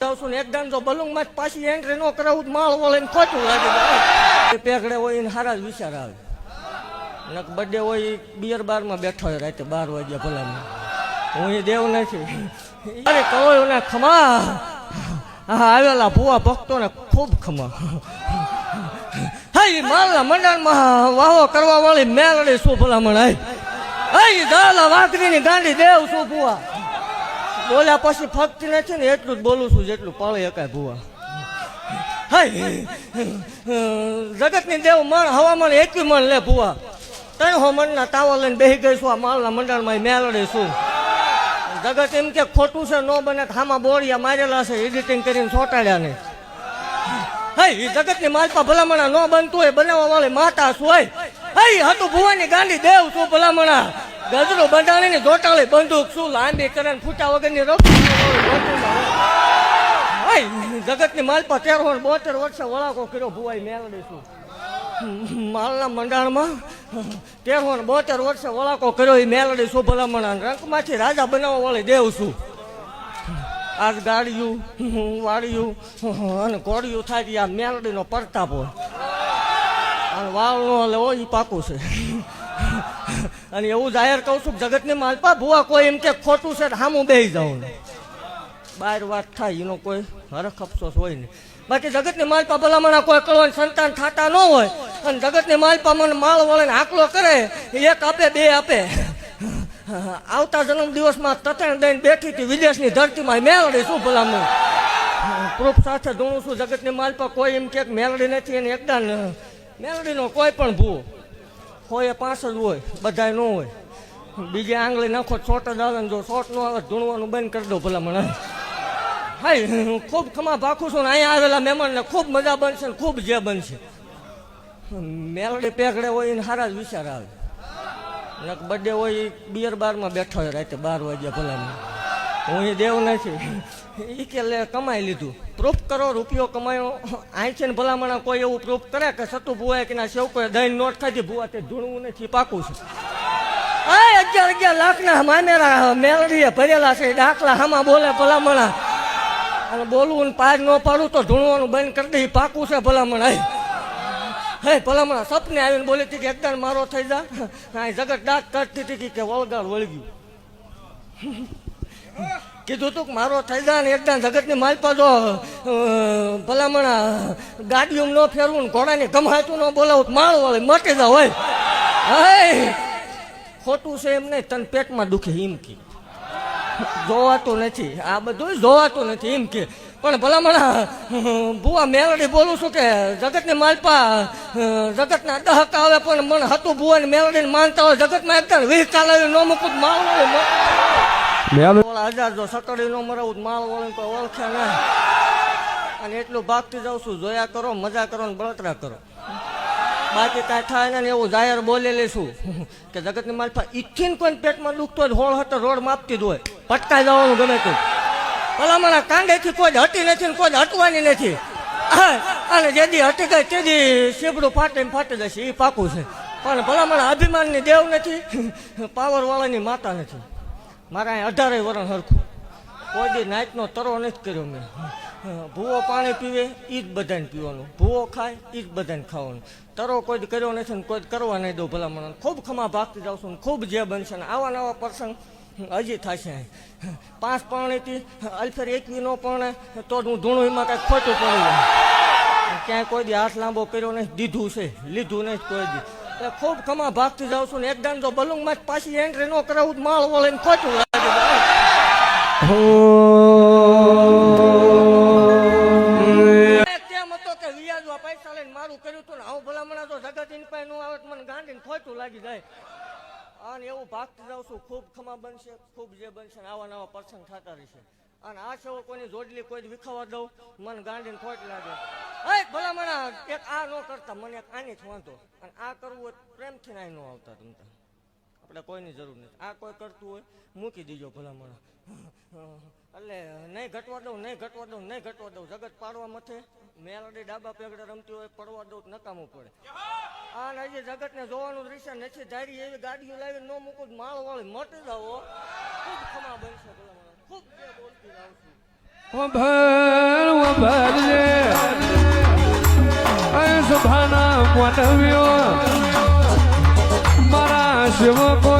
જાઉં ને એકદમ જો બલુંગ માં પાછી એન્ટ્રી નો કરાવું માળ વળે ને ખોટું લાગે પેગડે હોય ને સારા જ વિચાર આવે બર્થડે હોય બિયર બાર માં બેઠો હોય રાતે 12 વાગ્યા ભલામાં હું એ દેવ નથી અરે કહો ને ખમા હા આવેલા ભુવા ભક્તો ને ખૂબ ખમા હા માલના મંડળમાં વાહો કરવા વાળી મેલડી શું ભલામણ આઈ દાલા વાકરીની ગાંડી દેવ શું ભુવા બોલ્યા પછી ફક્ત નથી ને એટલું જ બોલું છું જેટલું પાળી શકાય ભુવા હાય જગતની દેવ મણ હવામાન એકવી મણ લે ભુવા ત્રણ મણના તાવા લઈને બેસી ગઈ છું આ માલના મંડળમાં મેલડી શું જગત એમ કે ખોટું છે નો બને હામાં બોરિયા મારેલા છે એડિટિંગ કરીને ચોટાડ્યા ને હે જગતની માલપા ભલામણા ન બનતું હોય બનાવવા વાળી માતા શું હોય હે હતું ભુવાની ગાંડી દેવ શું ભલામણા ગજરો બંધાણીને જોટાળી બંદૂક શું લાંબી કરે ફૂટા વગરની જગતની માલપા 13-72 વર્ષે વળાકો કર્યો ભુવાઈ મેલડી શું માલના મંડાણમાં 13-72 વર્ષે વળાકો કર્યો એ મેલડી શું ભલામણા રંકમાંથી રાજા બનાવવા વાળી દેવ શું આજ ગાડિયું વાડિયું અને કોડિયું થાય આ મેલડીનો પ્રતાપ હોય અને વાવનો લેવો એ પાકું છે અને એવું જાહેર કહું છું જગતની માલપા ભુવા કોઈ એમ કે ખોટું છે હામું બેસી જાઉં બહાર વાત થાય એનો કોઈ હરખ અફસોસ હોય નહીં બાકી જગતની માલપા ભલામણા કોઈ કળવાન સંતાન થતા ન હોય અને જગતની માલપા મને માળ વળે આકલો કરે એક આપે બે આપે આવતા જન્મ દિવસમાં તતણ દઈને બેઠી હતી વિદેશની ધરતીમાં મેલડી શું ભલામણ પ્રૂફ સાથે જોઉં છું જગતની માલપા કોઈ એમ કે મેલડી નથી અને એકદમ મેલડીનો કોઈ પણ ભૂવો હોય 5 જ હોય બધા ન હોય બીજે આંગળી નાખો છોટ જ આવે ને જો છોટ ન આવે ધૂણવાનું બંધ કરી દો ભલામણ હાય ખૂબ ખમા ભાખું છું ને અહીંયા આવેલા મહેમાનને ખૂબ મજા બનશે ને ખૂબ જે બનશે મેલડી પેગડે હોય ને સારા જ વિચાર આવે બર્થડે હોય બિયર બારમાં બેઠો હોય રાતે 12 વાગ્યા ભલામાં હું એ દેવ નથી એ કે લે કમાઈ લીધું પ્રૂફ કરો રૂપિયો કમાયો અહીં છે ને ભલામણા કોઈ એવું પ્રૂફ કરે કે સતુ ભુવાએ કે ના સેવકોએ દહીં નોટ ખાધી ભુવા તે ધૂણવું નથી પાકું છે 11 લાખના મામેરા મેલડીએ ભરેલા છે દાખલા હામાં બોલે ભલામણા અને બોલવું ને પાર ન પાડું તો ધૂણવાનું બંધ કરી દે પાકું છે ભલામણ હે ભલામણા સપને આવીને બોલી હતી કે એકદમ મારો થઈ જા જગત ડાક કરતી હતી કે વળગાડ વળગ્યું કીધું તું મારો થઈ જાય ને એકદમ જગતની માલપા જો ભલામણા ગાડીઓ ન ફેરવું ને ઘોડાની ગમાતું ન બોલાવું માળ વાળે મટી જાવ હોય હે ખોટું છે એમ નહીં તને પેટમાં દુખે એમ કે જોવાતું નથી આ બધું જોવાતું નથી એમ કે પણ ભલામણા ભુવા મેલડી બોલું છું કે જગતની માલપા જગતના દહક આવે પણ મને હતું ભુવાની મેલડીને માનતા હોય જગતમાં એકદમ વીર ચાલાવી ન મૂકું માળ વાળે 1000 જો સકડી નો મરાવું માળ વાળે કોઈ ઓળખે ના અને એટલું ભાગતી જાઉં છું જોયા કરો મજા કરો ને બળતરા કરો બાકી કાંઈ થાય ને એવું જાહેર બોલેલી છું કે જગતની માલપા ઈચ્છીને કોઈ પેટમાં દુખતો હોય હોળ હતો રોડ માપતી જ હોય પટકાઈ જવાનું ગમે તે ભલામણા કાંડેથી કોઈ હટી નથી ને કોઈ હટવાની નથી અને જેથી હટી ગઈ તેથી શીબડું ફાટી જશે એ પાકું છે પણ ભલામણા અભિમાનની દેવ નથી પાવર વાળાની માતા નથી મારા અહીં 18 વર્ષ હરખું કોઈ દી નાઈટનો તરો નથી કર્યો મેં ભૂવો પાણી પીવે એ જ બધાને પીવાનું ભૂવો ખાય એ જ બધાને ખાવાનું તરો કોઈ કર્યો નથી ને કોઈ કરવા નહીં દઉં ભલામણ ખૂબ ખમા ભાગતી જાઉં છું ને ખૂબ જે બનશે ને આવા નવા પ્રસંગ હજી થશે 5 પાણીથી અલ્ફેર 21 નો પણ તો હું ધૂણું એમાં કાંઈક ખોટું પડ્યું ક્યાંય કોઈ દી હાથ લાંબો કર્યો નહીં દીધું છે લીધું નહીં કોઈ દી ખૂબ ખમા ભાગતી જાઉં છું ને એકદમ જો બલુંગમાં પાછી એન્ટ્રી ન કરાવું માળ વળે ને ખોટું લાગે તેમ હતો કે વ્યાજવા પૈસા લઈને મારું કર્યું હતું ને આવું ભલામણા તો જગત ઇન પાસે નો આવે મને ગાંધીને ખોટું લાગી જાય અને એવું ભાગતી જાઉં છું ખૂબ ખમા બનશે ખૂબ જે બનશે ને આવા નવા પ્રસંગ થતા રહેશે અને આ સેવો કોઈની જોડલી કોઈ વિખાવા દઉં મને ગાંડીને ખોટ લાગે ભલામણા એક આ ન કરતા મને એક આની જ વાંધો અને આ કરવું હોય પ્રેમથી ના ન આવતા તમતા આપણે કોઈની જરૂર નથી આ કોઈ કરતું હોય મૂકી દીજો ભલામણા એટલે નહીં ઘટવા દઉં જગત પાડવા મથે મેલડી ડાબા પેગડે રમતી હોય પડવા દઉં નકામું પડે અને હજી જગતને જોવાનું દૃશ્ય નથી ધારી એવી ગાડીઓ લાવી ન મૂકું માળ વાળી મટી જાવ ખૂબ ખમા બનશે ભલામણા ખૂબ જે બોલતી જાઉં છું ભરજે સભાના મોનવ્યો મારા શિવકો